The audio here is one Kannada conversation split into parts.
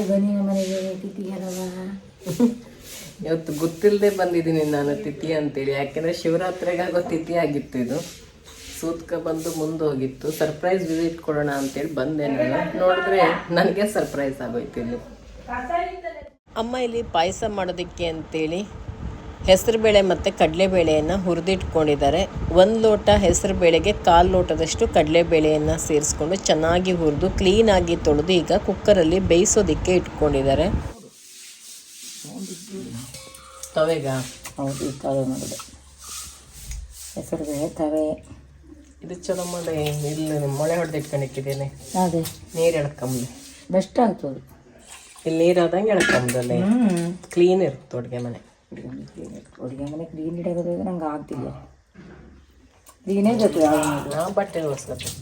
ಹಾಯ್ ಬನ್ನಿ ನಮ್ಮ ಮನೆಗೆ ತಿಥಿಗೆಲ್ಲವ. ಇವತ್ತು ಗೊತ್ತಿಲ್ಲದೆ ಬಂದಿದ್ದೀನಿ ನಾನು ತಿಥಿ ಅಂತೇಳಿ, ಯಾಕೆಂದರೆ ಶಿವರಾತ್ರಿಗಾಗೋ ತಿಥಿ ಆಗಿತ್ತು. ಇದು ಸೂತ್ಕ ಬಂದು ಮುಂದೆ ಹೋಗಿತ್ತು. ಸರ್ಪ್ರೈಸ್ ವಿಸಿಟ್ ಕೊಡೋಣ ಅಂತೇಳಿ ಬಂದೆ. ನಾನು ನೋಡಿದ್ರೆ ನನಗೆ ಸರ್ಪ್ರೈಸ್ ಆಗೋಯ್ತು. ಇಲ್ಲಿ ಅಮ್ಮ ಇಲ್ಲಿ ಪಾಯಸ ಮಾಡೋದಕ್ಕೆ ಅಂತೇಳಿ ಹೆಸರುಬೇಳೆ ಮತ್ತು ಕಡಲೆಬೇಳೆಯನ್ನು ಹುರಿದಿಟ್ಕೊಂಡಿದ್ದಾರೆ. 1 ಲೋಟ ಹೆಸರುಬೇಳೆಗೆ 1/4 ಲೋಟದಷ್ಟು ಕಡಲೆಬೇಳೆಯನ್ನು ಸೇರಿಸ್ಕೊಂಡು ಚೆನ್ನಾಗಿ ಹುರಿದು ಕ್ಲೀನಾಗಿ ತೊಳೆದು ಈಗ ಕುಕ್ಕರಲ್ಲಿ ಬೇಯಿಸೋದಕ್ಕೆ ಇಟ್ಕೊಂಡಿದ್ದಾರೆ. ತವೆಗ ಹೌದು, ತವೆ ಮಾಡೋದು ಹೆಸರುಬೇಳೆ ತವೆ. ಇದು ಚಲೋ ಮಾಡಿ ಇಲ್ಲಿ ಮೊಳೆ ಹೊಡೆದು ಇಟ್ಕೊಂಡಿಕ್ಕಿದ್ದೇನೆ. ಅದೇ ನೀರು ಎಳ್ಕೊಂಬಿ ಬೆಸ್ಟ್ ಆಗ್ತದೆ. ಇಲ್ಲಿ ನೀರಾದಂಗೆ ಎಳ್ಕೊಂಬಲ್ಲಿ ಕ್ಲೀನ್ ಇರುತ್ತೆ ಅಡುಗೆ ಮನೆ. ಅಡುಗೆ ಮನೆ ಕ್ಲೀನ್ ಇಡೋದು ನಂಗೆ ಆಗ್ತಿಲ್ಲ. ಕ್ಲೀನೇ ಗೊತ್ತು. ನಾವು ಬಟ್ಟೆ ಒರೆಸ್ಕೊತೀವಿ.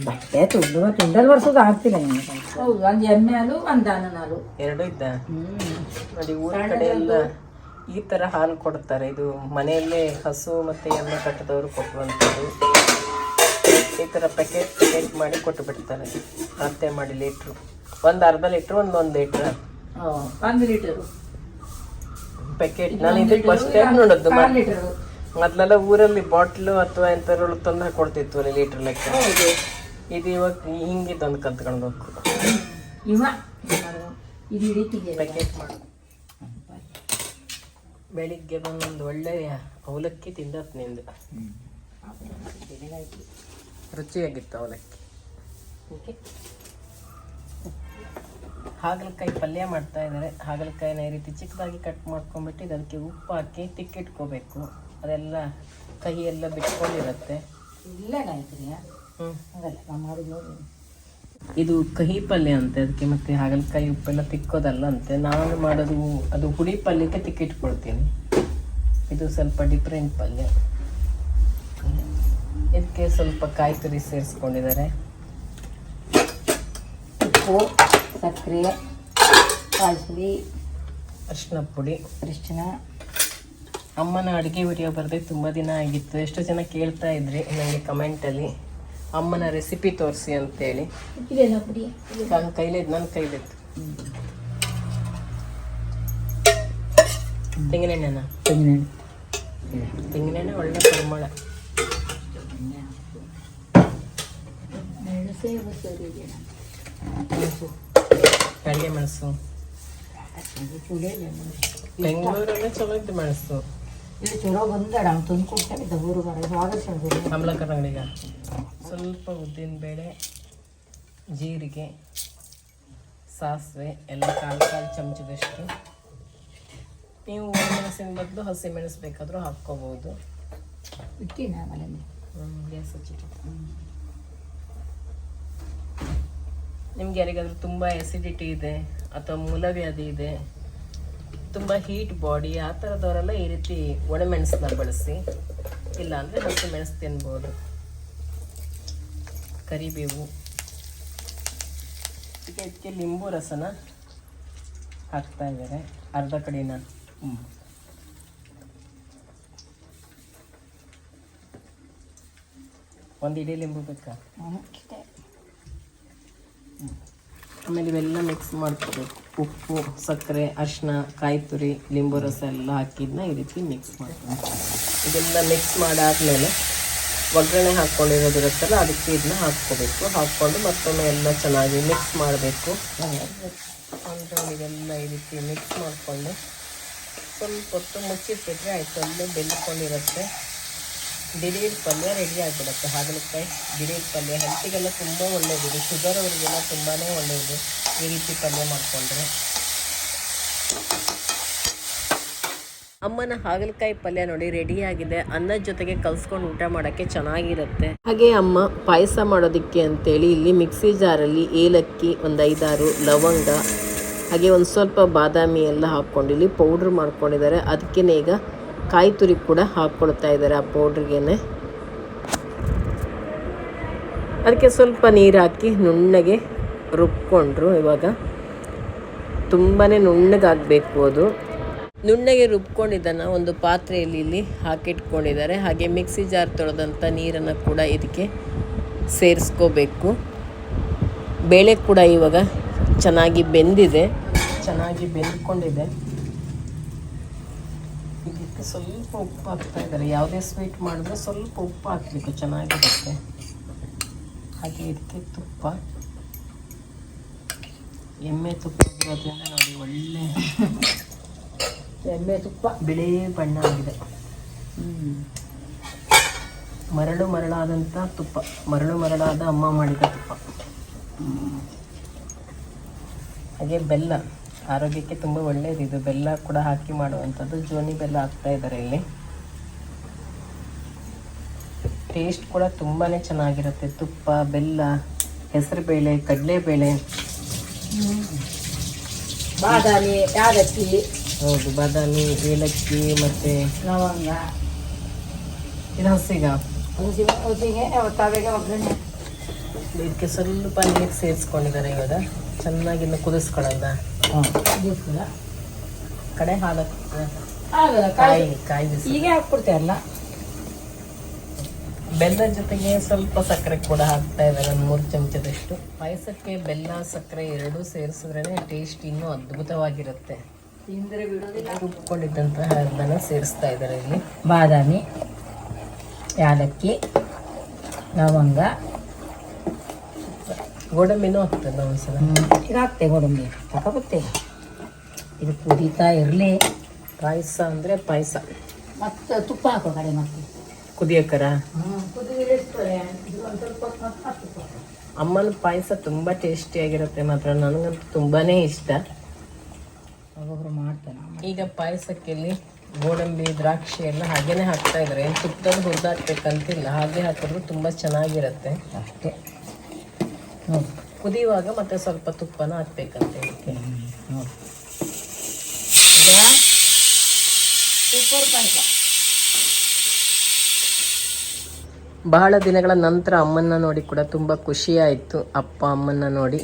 ಬಟ್ಟೆ ತುಂಡಲ್ಲಿ ಒರೆಸೋದು ಆಗ್ತಿಲ್ಲ ನನಗೆ. ಹೌದು, ಒಂದು ಎಮ್ಮೆ ಹಾಲು ಒಂದು ದನದ ಹಾಲು ಎರಡೂ ಇದ್ದ. ನೋಡಿ ಊರ ಕಡೆ ಎಲ್ಲ ಈ ಥರ ಹಾಲು ಕೊಡ್ತಾರೆ. ಇದು ಮನೆಯಲ್ಲೇ ಹಸು ಮತ್ತು ಎಮ್ಮೆ ಕಟ್ಟದವರು ಕೊಟ್ಟುವಂಥದ್ದು. ಈ ಥರ ಪ್ಯಾಕೆಟ್ ಮಾಡಿ ಕೊಟ್ಟು ಬಿಡ್ತಾರೆ. ಅರ್ತೆ ಮಾಡಿ ಲೀಟ್ರು, ಒಂದು ಅರ್ಧ ಲೀಟ್ರು, ಒಂದು ಲೀಟ್ರ್, 1 ಲೀಟರು ಪ್ಯಾಕೆಟ್. ನಾನು ಇದಕ್ಕೆ ಫಸ್ಟ್ ಟೈಮ್ ನೋಡೋದು. ಮೊದಲೆಲ್ಲ ಊರಲ್ಲಿ ಬಾಟ್ಲು ಅಥವಾ ಎಂಥವ್ರು ತಂದು ಹಾಕೊಡ್ತಿತ್ತು ಅಲ್ಲಿ ಲೀಟ್ರ್ ಲೆಕ್ಕ. ಇದು ಇವಾಗ ಹಿಂಗಿದ್ದೊಂದು ಕಲ್ತ್ಕೊಳ್ಬೇಕು. ಪ್ಯಾಕೆಟ್ ಮಾಡು. ಬೆಳಿಗ್ಗೆ ಬಂದೊಂದು ಒಳ್ಳೆಯ ಅವಲಕ್ಕಿ ತಿಂದತ್ ನಿಂದು. ರುಚಿಯಾಗಿತ್ತು ಅವಲಕ್ಕಿ. ಹಾಗಲಕಾಯಿ ಪಲ್ಯ ಮಾಡ್ತಾ ಇದ್ದಾರೆ. ಹಾಗಲಕಾಯಿನ ಈ ರೀತಿ ಚಿಕ್ಕದಾಗಿ ಕಟ್ ಮಾಡ್ಕೊಂಡ್ಬಿಟ್ಟು ಅದಕ್ಕೆ ಉಪ್ಪು ಹಾಕಿ ತಿಕ್ಕಿಟ್ಕೋಬೇಕು. ಅದೆಲ್ಲ ಕಹಿ ಎಲ್ಲ ಬಿಟ್ಕೊಂಡಿರುತ್ತೆ. ಇದು ಕಹಿ ಪಲ್ಯ ಅಂತೆ ಅದಕ್ಕೆ. ಮತ್ತೆ ಹಾಗಲಕಾಯಿ ಉಪ್ಪೆಲ್ಲ ತಿಕ್ಕೋದಲ್ಲ ಅಂತೆ. ನಾನು ಮಾಡೋದು ಅದು ಹುಡಿ ಪಲ್ಯಕ್ಕೆ ತಿಕ್ಕಿಟ್ಕೊಳ್ತೀನಿ. ಇದು ಸ್ವಲ್ಪ ಡಿಫ್ರೆಂಟ್ ಪಲ್ಯ. ಇದಕ್ಕೆ ಸ್ವಲ್ಪ ಕಾಯಿ ತುರಿ ಸೇರಿಸ್ಕೊಂಡಿದ್ದಾರೆ. ಉಪ್ಪು, ಸಕ್ಕರೆ, ಕಾಯಿ ಪುಡಿ, ಅರಿಶಿನ ಪುಡಿ. ಅರಿಶಿನ. ಅಮ್ಮನ ಅಡುಗೆ ವಿಡಿಯೋ ಬರದೆ ತುಂಬ ದಿನ ಆಗಿತ್ತು. ಎಷ್ಟು ಜನ ಕೇಳ್ತಾ ಇದ್ರಿ ನನಗೆ ಕಮೆಂಟಲ್ಲಿ ಅಮ್ಮನ ರೆಸಿಪಿ ತೋರಿಸಿ ಅಂತೇಳಿ. ನನ್ನ ಕೈಲಿತ್ತು ತೆಂಗಿನೆಣ್ಣೆನ. ತೆಂಗಿನೆಣ್ಣೆ ಒಳ್ಳೆ ಪರಿಮಳ. ಕಡಿಗೆ ಮೆಣಸು. ಬೆಂಗಳೂರಲ್ಲೇ ಚಲೋ ಇತ್ತು ಮೆಣಸು. ಇದು ಚಲೋ ಬಂದಾಡ ತಂದು ಕೊಡ್ತಾರೆ ಊರು ಕಮಲಕರ ಅಂಗಡಿಗ. ಸ್ವಲ್ಪ ಉದ್ದಿನ ಬೇಳೆ, ಜೀರಿಗೆ, ಸಾಸಿವೆ ಎಲ್ಲ 1/4 ಚಮಚದಷ್ಟು. ನೀವು ಮೆಣಸಿನ ಬದಲು ಹಸಿ ಮೆಣಸು ಬೇಕಾದರೂ ಹಾಕ್ಕೋಬೋದು. ಗ್ಯಾಸ್ ಹಚ್ಚಿಟ್ಟು. ನಿಮ್ಗೆ ಯಾರಿಗಾದ್ರೂ ತುಂಬ ಎಸಿಡಿಟಿ ಇದೆ ಅಥವಾ ಮೂಲವ್ಯಾಧಿ ಇದೆ, ತುಂಬ ಹೀಟ್ ಬಾಡಿ, ಆ ಥರದವರೆಲ್ಲ ಈ ರೀತಿ ಒಣಮೆಣಸನ್ನ ಬಳಸಿ. ಇಲ್ಲಾಂದರೆ ಹಸಿ ಮೆಣಸು ತಿನ್ಬೋದು. ಕರಿಬೇವು. ಇದಕ್ಕೆ ಲಿಂಬು ರಸನ ಹಾಕ್ತಾ ಇದ್ದಾರೆ, ಅರ್ಧ ಕಡಿನ. ಒಂದು ಇಡೀ ಲಿಂಬು ಬೇಕಾ? ಆಮೇಲೆ ಇವೆಲ್ಲ ಮಿಕ್ಸ್ ಮಾಡ್ಕೋಬೇಕು. ಉಪ್ಪು, ಸಕ್ಕರೆ, ಅರಿಶಿನ, ಕಾಯಿ ತುರಿ, ಲಿಂಬು ರಸ ಎಲ್ಲ ಹಾಕಿದ್ನ ಈ ರೀತಿ ಮಿಕ್ಸ್ ಮಾಡ್ಬೇಕು. ಇದೆಲ್ಲ ಮಿಕ್ಸ್ ಮಾಡಾದ್ಮೇಲೆ ಒಗ್ಗರಣೆ ಹಾಕ್ಕೊಂಡಿರೋದಿರುತ್ತಲ್ಲ ಅದಕ್ಕೆ ಇದನ್ನ ಹಾಕ್ಕೋಬೇಕು. ಹಾಕ್ಕೊಂಡು ಮತ್ತೊಮ್ಮೆ ಎಲ್ಲ ಚೆನ್ನಾಗಿ ಮಿಕ್ಸ್ ಮಾಡಬೇಕು. ಅಂದರೆ ಇದೆಲ್ಲ ಈ ರೀತಿ ಮಿಕ್ಸ್ ಮಾಡಿಕೊಂಡು ಸ್ವಲ್ಪ ಹೊತ್ತು ಮುಚ್ಚಿಟ್ಬಿಟ್ರೆ ಆಯಿತು. ಅಲ್ಲೇ ಬೆಂದ್ಕೊಂಡಿರುತ್ತೆ. ಗಿಡೀರ್ ಪಲ್ಯ ರೆಡಿ ಆಗಿಬಿಡುತ್ತೆ. ಹಾಗಲಕಾಯಿ ಗಿಡೀರ್ ಪಲ್ಯ ಹೆಲ್ತಿಗೆಲ್ಲ ತುಂಬ ಒಳ್ಳೆಯದು. ಶುಗರ್ ಅವರಿಗೆಲ್ಲ ತುಂಬಾ ಒಳ್ಳೆಯದು ಈ ರೀತಿ ಪಲ್ಯ ಮಾಡಿಕೊಂಡ್ರೆ. ಅಮ್ಮನ ಹಾಗಲಕಾಯಿ ಪಲ್ಯ ನೋಡಿ ರೆಡಿಯಾಗಿದೆ. ಅನ್ನದ ಜೊತೆಗೆ ಕಲ್ಸ್ಕೊಂಡು ಊಟ ಮಾಡೋಕ್ಕೆ ಚೆನ್ನಾಗಿರುತ್ತೆ. ಹಾಗೆ ಅಮ್ಮ ಪಾಯಸ ಮಾಡೋದಕ್ಕೆ ಅಂತೇಳಿ ಇಲ್ಲಿ ಮಿಕ್ಸಿ ಜಾರಲ್ಲಿ ಏಲಕ್ಕಿ, ಒಂದು 5-6 ಲವಂಗ, ಹಾಗೆ ಒಂದು ಸ್ವಲ್ಪ ಬಾದಾಮಿ ಎಲ್ಲ ಹಾಕ್ಕೊಂಡು ಇಲ್ಲಿ ಪೌಡ್ರ್ ಮಾಡ್ಕೊಂಡಿದ್ದಾರೆ. ಅದಕ್ಕೇ ಈಗ ಕಾಯಿ ತುರಿ ಕೂಡ ಹಾಕ್ಕೊಳ್ತಾ ಇದ್ದಾರೆ ಆ ಪೌಡ್ರಿಗೇನೆ. ಅದಕ್ಕೆ ಸ್ವಲ್ಪ ನೀರು ಹಾಕಿ ನುಣ್ಣಗೆ ರುಬ್ಕೊಂಡ್ರು. ಇವಾಗ ತುಂಬಾ ನುಣ್ಣಗಾಗಬೇಕು. ಅದು ನುಣ್ಣಗೆ ರುಬ್ಕೊಂಡಿದ್ದನ್ನು ಒಂದು ಪಾತ್ರೆಯಲ್ಲಿ ಇಲ್ಲಿ ಹಾಕಿಟ್ಕೊಂಡಿದ್ದಾರೆ. ಹಾಗೆ ಮಿಕ್ಸಿ ಜಾರ್ ತೊಳೆದಂಥ ನೀರನ್ನು ಕೂಡ ಇದಕ್ಕೆ ಸೇರಿಸ್ಕೋಬೇಕು. ಬೇಳೆ ಕೂಡ ಇವಾಗ ಚೆನ್ನಾಗಿ ಬೆಂದಿದೆ, ಚೆನ್ನಾಗಿ ಬೆಂದ್ಕೊಂಡಿದೆ. ಇದಕ್ಕೆ ಸ್ವಲ್ಪ ಉಪ್ಪು ಹಾಕ್ತಾ ಇದ್ದಾರೆ. ಯಾವುದೇ ಸ್ವೀಟ್ ಮಾಡಿದ್ರೆ ಸ್ವಲ್ಪ ಉಪ್ಪು ಹಾಕಬೇಕು, ಚೆನ್ನಾಗಿರುತ್ತೆ. ಹಾಗೆ ಇದಕ್ಕೆ ತುಪ್ಪ, ಎಮ್ಮೆ ತುಪ್ಪ ಇರೋದ್ರಿಂದ ನೋಡಿ ಒಳ್ಳೆ ಎಮ್ಮೆ ತುಪ್ಪ ಬಿಳಿ ಬಣ್ಣ ಆಗಿದೆ. ಮರಳಾದಂಥ ತುಪ್ಪ, ಮರಳಾದ ಅಮ್ಮ ಮಾಡಿದ ತುಪ್ಪ. ಹಾಗೆ ಬೆಲ್ಲ, ಆರೋಗ್ಯಕ್ಕೆ ತುಂಬ ಒಳ್ಳೆಯದಿದು. ಬೆಲ್ಲ ಕೂಡ ಹಾಕಿ ಮಾಡುವಂಥದ್ದು. ಜೋನಿ ಬೆಲ್ಲ ಹಾಕ್ತಾ ಇದ್ದಾರೆ ಇಲ್ಲಿ. ಟೇಸ್ಟ್ ಕೂಡ ತುಂಬಾ ಚೆನ್ನಾಗಿರುತ್ತೆ. ತುಪ್ಪ, ಬೆಲ್ಲ, ಹೆಸರುಬೇಳೆ, ಕಡಲೆಬೇಳೆ, ಬಾದಾಮಿ, ಯಾಲಕ್ಕಿ, ಹೌದು ಬಾದಾಮಿ, ಏಲಕ್ಕಿ ಮತ್ತು ಲವಂಗ, ಇದು ಹಸಿಗೆ ತವೆಗೆ ಒಗ್ಗರಣೆ. ಇದಕ್ಕೆ ಸ್ವಲ್ಪ ನೀರು ಸೇರಿಸ್ಕೊಂಡಿದ್ದಾರೆ. ಇವಾಗ ಚೆನ್ನಾಗಿ ಇನ್ನು ಕುದಿಸ್ಕೊಳ್ಳಲ್ಲ. ಕಡೆ ಹಾಲು ಕಾಯಿ ಬಿಸಿ ಹೀಗೆ ಹಾಕ್ಬಿಡ್ತಾರಲ್ಲ. ಬೆಲ್ಲದ ಜೊತೆಗೆ ಸ್ವಲ್ಪ ಸಕ್ಕರೆ ಕೂಡ ಹಾಕ್ತಾ ಇದ್ದಾರೆ, ಒಂದು 3 ಚಮಚದಷ್ಟು. ಪಾಯಸಕ್ಕೆ ಬೆಲ್ಲ ಸಕ್ಕರೆ ಎರಡೂ ಸೇರಿಸಿದ್ರೇ ಟೇಸ್ಟ್ ಇನ್ನೂ ಅದ್ಭುತವಾಗಿರುತ್ತೆ. ರುಬ್ಕೊಂಡಿದ್ದಂತಹ ಎಲ್ಲನ ಸೇರಿಸ್ತಾ ಇದ್ದಾರೆ ಇಲ್ಲಿ. ಬಾದಾಮಿ, ಯಾಲಕ್ಕಿ, ಲವಂಗ, ಗೋಡಂಬಿನೂ ಹಾಕ್ತಲ್ಲ ಒಂದ್ಸಲ. ಇದು ಹಾಕ್ತೆ ಗೋಡಂಬಿ ತಗೋಬತ್ತೆ. ಇದು ಕುದೀತಾ ಇರಲಿ. ಪಾಯಸ ಅಂದರೆ ಪಾಯಸ. ಮತ್ತು ತುಪ್ಪ ಹಾಕೋ ಕಡೆ ಮತ್ತೆ ಕುದಿಯಕರ. ಅಮ್ಮನ ಪಾಯಸ ತುಂಬ ಟೇಸ್ಟಿಯಾಗಿರುತ್ತೆ ಮಾತ್ರ. ನನಗಂತೂ ತುಂಬಾ ಇಷ್ಟ. ಒಬ್ಬೊಬ್ರು ಮಾಡ್ತಾನೆ. ಈಗ ಪಾಯಸಕ್ಕೆ ಇಲ್ಲಿ ಗೋಡಂಬಿ, ದ್ರಾಕ್ಷಿ ಎಲ್ಲ ಹಾಗೇನೆ ಹಾಕ್ತಾ ಇದ್ದಾರೆ. ಏನು ತುಪ್ಪದಲ್ಲಿ ಹುರಿದಾಕ್ಬೇಕಂತಿಲ್ಲ, ಹಾಗೆ ಹಾಕಿದ್ರು ತುಂಬ ಚೆನ್ನಾಗಿರುತ್ತೆ ಅಷ್ಟೇ. ಕುದಿಯುವಾಗ ಮತ್ತೆ ಸ್ವಲ್ಪ ತುಪ್ಪನ ಹಾಕ್ಬೇಕಂತ ಇದಕ್ಕೆ. ನೋಡಿ ಸೂಪರ್ ಪಾಯಸ. ಬಹಳ ದಿನಗಳ ನಂತರ ಅಮ್ಮನ್ನ ನೋಡಿ ಕೂಡ ತುಂಬ ಖುಷಿಯಾಯಿತು. ಅಪ್ಪ ಅಮ್ಮನ್ನ ನೋಡಿ.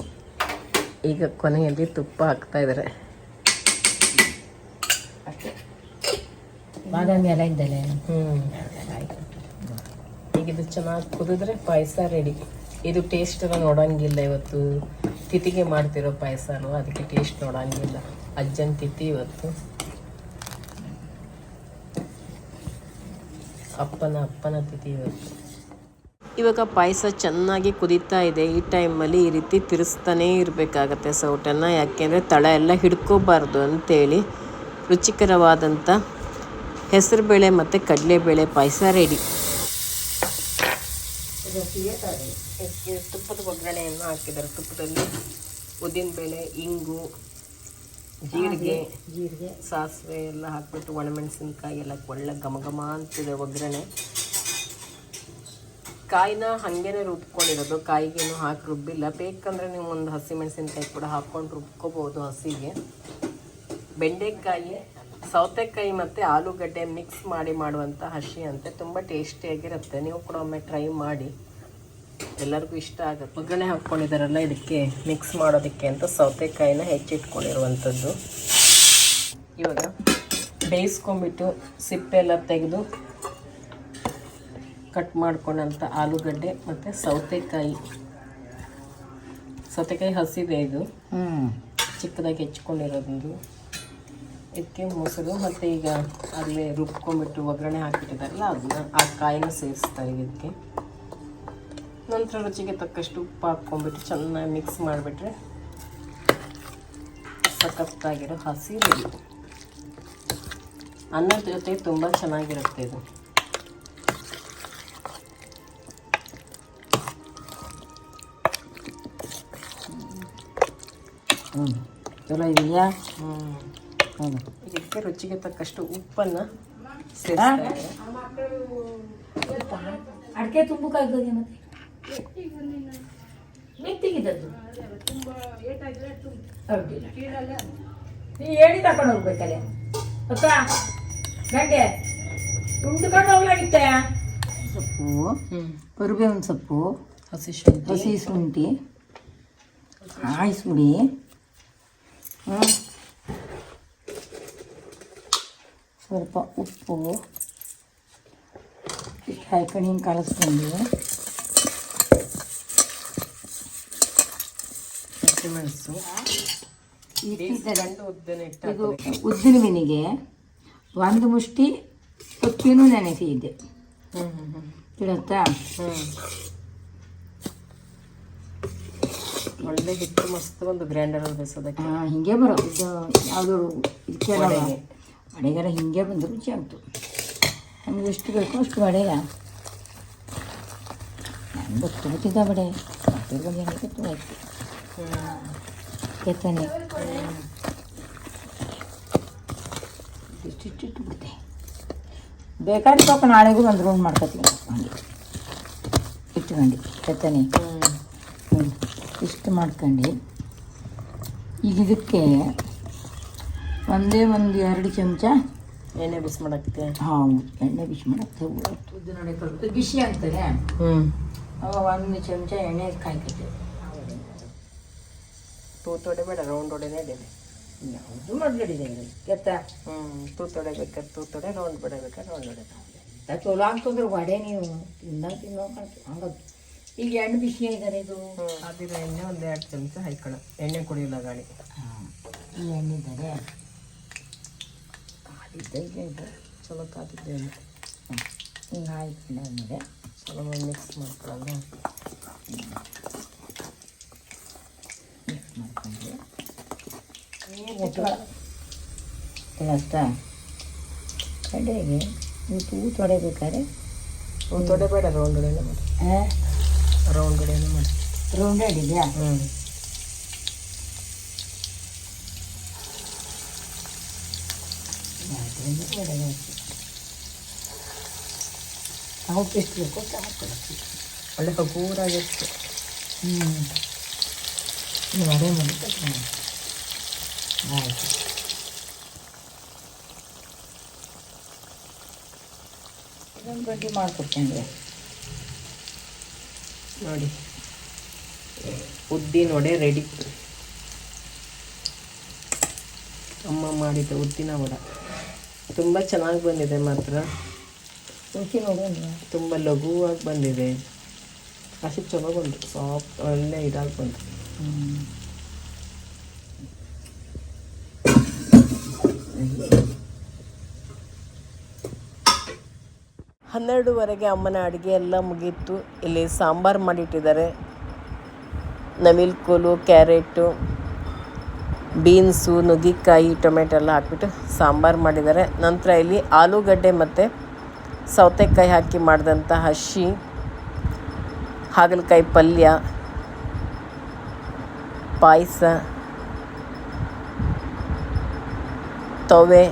ಈಗ ಕೊನೆಯಲ್ಲಿ ತುಪ್ಪ ಹಾಕ್ತಾ ಇದ್ದಾರೆ. ಬಾದಾಮಿ ಎಲ್ಲ ಇದ್ದಲ್ಲ. ಈಗ ಇದು ಚೆನ್ನಾಗಿ ಕುದಿದ್ರೆ ಪಾಯಸ ರೆಡಿ. ಇದು ಟೇಸ್ಟ್ ಎಲ್ಲ ನೋಡೋಂಗಿಲ್ಲ. ಇವತ್ತು ತಿಥಿಗೆ ಮಾಡ್ತಿರೋ ಪಾಯಸ ಅಲ್ವಾ, ಅದಕ್ಕೆ ಟೇಸ್ಟ್ ನೋಡೋಂಗಿಲ್ಲ. ಅಜ್ಜನ ತಿಥಿ ಇವತ್ತು. ಅಪ್ಪನ ತಿಥಿ ಇವತ್ತು. ಇವಾಗ ಪಾಯಸ ಚೆನ್ನಾಗಿ ಕುದೀತಾ ಇದೆ. ಈ ಟೈಮಲ್ಲಿ ಈ ರೀತಿ ತಿರ್ಸ್ತಾನೇ ಇರಬೇಕಾಗತ್ತೆ ಸೌಟನ್ನು, ಯಾಕೆಂದರೆ ತಳ ಎಲ್ಲ ಹಿಡ್ಕೋಬಾರ್ದು ಅಂತೇಳಿ. ರುಚಿಕರವಾದಂಥ ಹೆಸರುಬೇಳೆ ಮತ್ತು ಕಡಲೆಬೇಳೆ ಪಾಯಸ ರೆಡಿ. ತುಪ್ಪದ ಒಗ್ಗರಣೆಯನ್ನು ಹಾಕಿದ್ದಾರೆ. ತುಪ್ಪದಲ್ಲಿ ಉದ್ದಿನಬೇಳೆ, ಇಂಗು, ಜೀರಿಗೆ, ಸಾಸಿವೆ ಎಲ್ಲ ಹಾಕ್ಬಿಟ್ಟು ಒಣಮೆಣಸಿನ್ಕಾಯಿ ಎಲ್ಲ ಒಳ್ಳೆ ಘಮ ಅಂತಿದೆ ಒಗ್ಗರಣೆ. ಕಾಯಿನ ಹಾಗೇನೆ ರುಬ್ಕೊಂಡಿರೋದು, ಕಾಯಿಗೇನು ಹಾಕಿ ರುಬ್ಬಿಲ್ಲ. ಬೇಕಂದರೆ ನೀವು ಒಂದು ಹಸಿಮೆಣಸಿನ್ಕಾಯಿ ಕೂಡ ಹಾಕ್ಕೊಂಡು ರುಬ್ಕೋಬೋದು ಹಸಿಗೆ. ಬೆಂಡೆಕಾಯಿ, ಸೌತೆಕಾಯಿ ಮತ್ತು ಆಲೂಗಡ್ಡೆ ಮಿಕ್ಸ್ ಮಾಡಿ ಮಾಡುವಂಥ ಹಸಿ ಅಂತೆ ತುಂಬ ಟೇಸ್ಟಿಯಾಗಿರುತ್ತೆ. ನೀವು ಕೂಡ ಒಮ್ಮೆ ಟ್ರೈ ಮಾಡಿ, ಎಲ್ಲರಿಗೂ ಇಷ್ಟ ಆಗುತ್ತೆ. ಒಗ್ಗರಣೆ ಹಾಕ್ಕೊಂಡಿದ್ದಾರಲ್ಲ, ಇದಕ್ಕೆ ಮಿಕ್ಸ್ ಮಾಡೋದಕ್ಕೆ ಅಂತ ಸೌತೆಕಾಯಿನ ಹೆಚ್ಚಿಟ್ಕೊಂಡಿರುವಂಥದ್ದು. ಇವಾಗ ಬೇಯಿಸ್ಕೊಂಡ್ಬಿಟ್ಟು ಸಿಪ್ಪೆ ಎಲ್ಲ ತೆಗೆದು ಕಟ್ ಮಾಡ್ಕೊಂಡಂಥ ಆಲೂಗಡ್ಡೆ ಮತ್ತು ಸೌತೆಕಾಯಿ ಹಸಿದೆ. ಇದು ಚಿಕ್ಕದಾಗಿ ಹೆಚ್ಕೊಂಡಿರೋದು. ಇದಕ್ಕೆ ಮೊಸರು ಮತ್ತು ಈಗ ಅಲ್ಲೇ ರುಬ್ಕೊಂಡ್ಬಿಟ್ಟು ಒಗ್ಗರಣೆ ಹಾಕಿಟ್ಟಿದ್ದಾರಲ್ಲ ಅದನ್ನ ಆ ಕಾಯಿನ ಸೇರಿಸ್ತಾರೆ ಇದಕ್ಕೆ. ನಂತರ ರುಚಿಗೆ ತಕ್ಕಷ್ಟು ಉಪ್ಪು ಹಾಕ್ಕೊಂಡ್ಬಿಟ್ಟು ಚೆನ್ನಾಗಿ ಮಿಕ್ಸ್ ಮಾಡಿಬಿಟ್ರೆ ಸಖತ್ತಾಗಿರೋ ಹಸಿ ರೆಡಿ. ಅನ್ನದ ಜೊತೆ ತುಂಬ ಚೆನ್ನಾಗಿರುತ್ತೆ ಇದು. ಚಲೋ ಇದೆಯಾ? ಇದಕ್ಕೆ ರುಚಿಗೆ ತಕ್ಕಷ್ಟು ಉಪ್ಪನ್ನು ಸೇರಿಸ್ತಾರೆ. ಅಡಿಕೆ ತುಂಬಕ್ಕಾಗ್ತದೆ ಮತ್ತೆ ಮೆತ್ತಿಗಿದ್ದದ್ದು ನೀ ಹೇಳಿ ತಕೊಂಡು ಹೋಗ್ಬೇಕಲ್ಲ ಅಕ್ಕ ಗಂಟೆ ತುಂಡ್ಕೊಂಡು ಹೋಗ್ಲಾಗಿತ್ತೆ. ಸೊಪ್ಪು, ಕರಿಬೇವಿನ ಸೊಪ್ಪು, ಹಸಿ ಶುಂಠಿ ಆಯಿಸ್ಬಿಡಿ. ಸ್ವಲ್ಪ ಉಪ್ಪು ಇಷ್ಟು ಹಾಕೊಂಡು ಹಿಂಗೆ ಕಲಸ್ಕೊಂಡು ಹಸಿಮೆಣಸು ಗಂಡು ಉದ್ದನೆ ಇದು ಉದ್ದಿನ ಮೀನಿಗೆ ಒಂದು ಮುಷ್ಟಿ ಕೊತ್ತಿನೂ ನೆನೆಸಿದ್ದೆ ತಿಳಿಯುತ್ತಾ. ಒಳ್ಳೆ ಹಿಟ್ಟು ಮಸ್ತ್ ಒಂದು ಗ್ರೈಂಡರಲ್ಲಿ ಬೇಯಿಸೋದಕ್ಕೆ. ಹಿಂಗೆ ಬರೋದು ಇದು ಯಾವುದು ಇದಕ್ಕೆಲ್ಲ ವಡೆಗೆಲ್ಲ ಹಿಂಗೆ ಬಂದು ರುಚಿ ಆಗ್ತು. ನಮ್ಗೆ ಎಷ್ಟು ಬೇಕು ಅಷ್ಟು ವಡೆಗ ನಾನು ಗೊತ್ತಿದ್ದ ವಡೆ ಬಂದು ಗೊತ್ತು ಆಯ್ತು ಕೆತ್ತನೆ ಇಷ್ಟಿಟ್ಟು ಬಿಡುತ್ತೆ. ಬೇಕಾದ್ರೆ ಪಾಪ ನಾಳೆಗೂ ಒಂದು ರೌಂಡ್ ಮಾಡ್ಕೊತೀವಿ ಹಂಗೆ ಇಟ್ಕೊಂಡು ಕೆತ್ತನೆ ಇಷ್ಟು ಮಾಡ್ಕೊಂಡು ಈಗ ಇದಕ್ಕೆ ಒಂದೇ ಒಂದು 2 ಚಮಚ ಎಣ್ಣೆ ಬಿಸಿ ಮಾಡಕ್ಕೆ. ಹೌದು, ಎಣ್ಣೆ ಬಿಸಿ ಮಾಡಕ್ಕೆ ಉದ್ದು ನೋಡಿ ಕಲ್ತು ಬಿಸಿ ಆಗ್ತದೆ. ಅವಾಗ 1 ಚಮಚ ಎಣ್ಣೆ ಕಾಯ್ತದೆ. ತೂತು ಹೊಡೆ ಬೇಡ, ರೌಂಡ್ ಹೊಡೆನೇ ಅಡಿದೆ. ಯಾವುದು ಮಾಡ್ಲಿದೆ ಕೆತ್ತ. ತೂತು ಹೊಡೆ ಬೇಕಾದ್ರೆ ತೂತು ಹೊಡೆ, ರೌಂಡ್ ಹೊಡೆ ಬೇಕಾದ್ರೆ ರೌಂಡ್ ಹೊಡೆ. ಚಲೋ ಆಗ್ತಂದ್ರೆ ವಡೆ ನೀವು ತಿನ್ನೋ ಹಂಗದು. ಈಗ ಎಣ್ಣೆ ಬಿಸಿ ಆಗಿದ್ದಾರೆ ಇದು. ಅದಿರೋ ಎಣ್ಣೆ ಒಂದು 2 ಚಮಚ ಹಾಕೊಳ್ಳ. ಎಣ್ಣೆ ಕುಡಿಯಿಲ್ಲ ಗಾಳಿ. ಈ ಎಣ್ಣೆ ಇದ್ದಾರೆ ಕಾದಿದ್ದೆ ಇದು ಚಲೋ ಕಾದಿದ್ದೆ ಎಣ್ಣೆ. ಹಿಂಗೆ ಆಯ್ತು ಆದಮೇಲೆ ಚಲೋ ಮಿಕ್ಸ್ ಮಾಡ್ಕೊಳ್ಳೋಣ. ಮಿಕ್ಸ್ ಮಾಡ್ಕೊಂಡು ಅಷ್ಟಾ ಕಡೆಗೆ ನೀವು ತೂತು ಹೊಡೆಬೇಕಾದ್ರೆ ತೂತು ಹೊಡೆ ಬೇಡ, ರೌಂಡ್ ಹೊಡೆನೇ ಮಾಡಿ. ರೌಂಡ್ ಹೊಡೆನೇ ಮಾಡಿ. ರೌಂಡ್ ಹಿಡಿದ್ಯಾ? ನಾವು ಎಷ್ಟು ಬೇಕು ಹಾಕೊಳ್ಳಿ. ಒಳ್ಳೆ ಹಗೂರಾಗಿತ್ತು. ನೀವು ವಡೆ ಮಾಡಿ ಆಯಿತು. ಇದೊಂದು ಗಂಟೆ ಮಾಡಿಕೊಡ್ತೇನೆ ನೋಡಿ. ಉದ್ದಿನ ವಡೆ ರೆಡಿ. ಅಮ್ಮ ಮಾಡಿದ ಉದ್ದಿನ ವಡೆ ತುಂಬ ಚೆನ್ನಾಗಿ ಬಂದಿದೆ. ಮಾತ್ರ ರುಚಿ ನೋಡಿ ತುಂಬ ಲಘುವಾಗಿ ಬಂದಿದೆ. ಅಷ್ಟು ಚಲೋ ಬಂತು. ಸಾಫ್ಟ್ ಒಳ್ಳೆ ಇದಾಗಿ ಬಂತು. 12:30 ಅಮ್ಮನ ಅಡುಗೆ ಎಲ್ಲ ಮುಗೀತು. ಇಲ್ಲಿ ಸಾಂಬಾರು ಮಾಡಿಟ್ಟಿದ್ದಾರೆ. ನವಿಲುಕೋಲು, ಕ್ಯಾರೆಟು, ಬೀನ್ಸು, ನುಗ್ಗಿಕಾಯಿ, ಟೊಮೆಟೊ ಎಲ್ಲ ಹಾಕ್ಬಿಟ್ಟು ಸಾಂಬಾರು ಮಾಡಿದ್ದಾರೆ. ನಂತರ ಇಲ್ಲಿ ಆಲೂಗಡ್ಡೆ ಮತ್ತು ಸೌತೆಕಾಯಿ ಹಾಕಿ ಮಾಡಿದಂಥ ಹಸಿ ಹಾಗಲಕಾಯಿ ಪಲ್ಯ, ಪಾಯಸ, ತವೆ.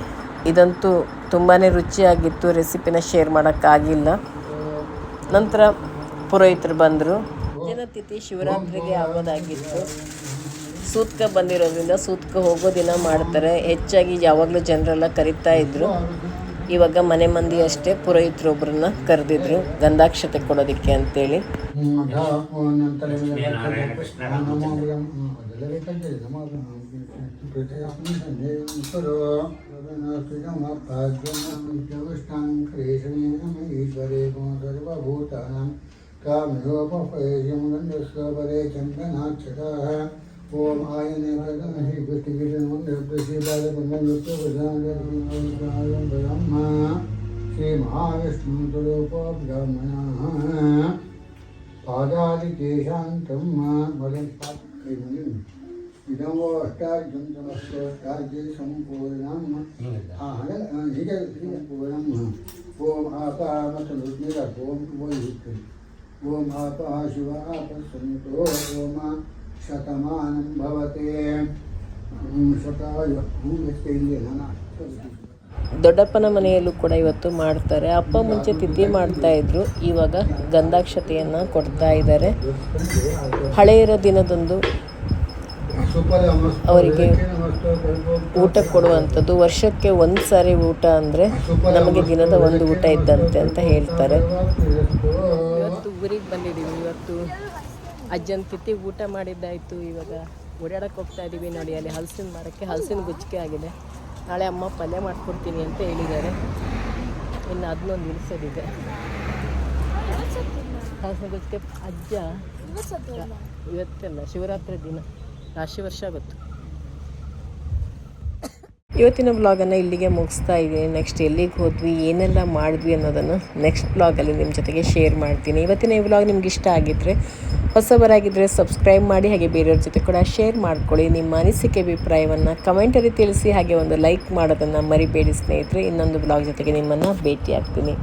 ಇದಂತೂ ತುಂಬಾ ರುಚಿಯಾಗಿತ್ತು. ರೆಸಿಪಿನ ಶೇರ್ ಮಾಡೋಕ್ಕಾಗಿಲ್ಲ. ನಂತರ ಪುರೋಹಿತರು ಬಂದರು. ಜನತಿಥಿ ಶಿವರಾತ್ರಿಗೆ ಆಗೋದಾಗಿತ್ತು. ಸೂತ್ಕ ಬಂದಿರೋದ್ರಿಂದ ಸೂತ್ಕ ಹೋಗೋ ದಿನ ಮಾಡ್ತಾರೆ. ಹೆಚ್ಚಾಗಿ ಯಾವಾಗಲೂ ಜನರೆಲ್ಲ ಕರಿತಾ ಇದ್ದರು. ಇವಾಗ ಮನೆ ಮಂದಿ ಅಷ್ಟೇ ಪುರೋಹಿತರೊಬ್ಬರನ್ನ ಕರೆದಿದ್ರು ಗಂಧಾಕ್ಷತೆ ಕೊಡೋದಕ್ಕೆ ಅಂತೇಳಿ. ಓಂ ಆಯನೆ ಶ್ರೀ ಮಹಾವಿಷ್ಣು ತುಳೋಪಬ್ರಹ್ಮಣ ಪಾದಾದಿಕೇಶಾಂತಂ ಇದೋ ಅಷ್ಟಾರ್ಜಂ ಸಮಸ್ತಾರ್ಜಿ ಸಂಪೂರ್ಣಂ ಹೀಗೆ ಸಂಪೂರ್ಣಂ. ಓಂ ಆಪಾಮತನುಜ್ಞಿರ ಓಂ ವೈಯುಕ್ತಿ ಓಂ ಆಪಃ ಶಿವ ಆಪಸ್ಸಂತೋ ಓಂ ಶತಮಾನಂ ಭವತೆ ಶತಾಯು. ದೊಡ್ಡಪ್ಪನ ಮನೆಯಲ್ಲೂ ಕೂಡ ಇವತ್ತು ಮಾಡ್ತಾರೆ. ಅಪ್ಪ ಮುಂಚೆ ತಿಥಿ ಮಾಡ್ತಾಯಿದ್ರು, ಇವಾಗ ಗಂಧಾಕ್ಷತೆಯನ್ನು ಕೊಡ್ತಾ ಇದ್ದಾರೆ. ಹಳೆಯರ ದಿನದಂದು ಅವರಿಗೆ ಊಟ ಕೊಡುವಂಥದ್ದು. ವರ್ಷಕ್ಕೆ 1 ಸಾರಿ ಊಟ ಅಂದರೆ ನಮಗೆ ದಿನದ 1 ಊಟ ಇದ್ದಂತೆ ಅಂತ ಹೇಳ್ತಾರೆ. ಇವತ್ತು ಊರಿಗೆ ಬಂದಿದ್ದೀವಿ. ಇವತ್ತು ಅಜ್ಜನ ತಿಥಿ ಊಟ ಮಾಡಿದ್ದಾಯಿತು. ಇವಾಗ ಓಡಾಡಕ್ಕೆ ಹೋಗ್ತಾ ಇದ್ದೀವಿ. ನೋಡಿ, ಅಲ್ಲಿ ಹಲಸಿನ ಮರಕ್ಕೆ ಹಲಸಿನ ಗುಚ್ಚಿಗೆ ಆಗಿದೆ. ನಾಳೆ ಅಮ್ಮ ಪಲ್ಯ ಮಾಡಿಕೊಡ್ತೀನಿ ಅಂತ ಹೇಳಿದ್ದಾರೆ. ಇನ್ನು ಅದನ್ನೊಂದು ಇಳಿಸೋದಿದೆ. ಹಲಸಿನ ಗುಚ್ಚಿಗೆ ಅಜ್ಜ ಇವತ್ತೆಲ್ಲ ಶಿವರಾತ್ರಿ ದಿನ ರಾಶಿ ವರ್ಷ ಆಗುತ್ತೆ. ಇವತ್ತಿನ ವ್ಲಾಗನ್ನು ಇಲ್ಲಿಗೆ ಮುಗಿಸ್ತಾ ಇದ್ದೀನಿ. ನೆಕ್ಸ್ಟ್ ಎಲ್ಲಿಗೆ ಹೋದ್ವಿ, ಏನೆಲ್ಲ ಮಾಡಿದ್ವಿ ಅನ್ನೋದನ್ನು ನೆಕ್ಸ್ಟ್ ವ್ಲಾಗಲ್ಲಿ ನಿಮ್ಮ ಜೊತೆಗೆ ಶೇರ್ ಮಾಡ್ತೀನಿ. ಇವತ್ತಿನ ಈ ವ್ಲಾಗ್ ನಿಮ್ಗೆ ಇಷ್ಟ ಆಗಿದ್ದರೆ, ಹೊಸಬರಾಗಿದ್ದರೆ ಸಬ್ಸ್ಕ್ರೈಬ್ ಮಾಡಿ, ಹಾಗೆ ಬೇರೆಯವ್ರ ಜೊತೆ ಕೂಡ ಶೇರ್ ಮಾಡ್ಕೊಳ್ಳಿ. ನಿಮ್ಮ ಅನಿಸಿಕೆ ಅಭಿಪ್ರಾಯವನ್ನು ಕಮೆಂಟಲ್ಲಿ ತಿಳಿಸಿ, ಹಾಗೆ ಒಂದು ಲೈಕ್ ಮಾಡೋದನ್ನು ಮರಿಬೇಡಿ ಸ್ನೇಹಿತರೆ. ಇನ್ನೊಂದು ವ್ಲಾಗ್ ಜೊತೆಗೆ ನಿಮ್ಮನ್ನು ಭೇಟಿ ಆಗ್ತೀನಿ.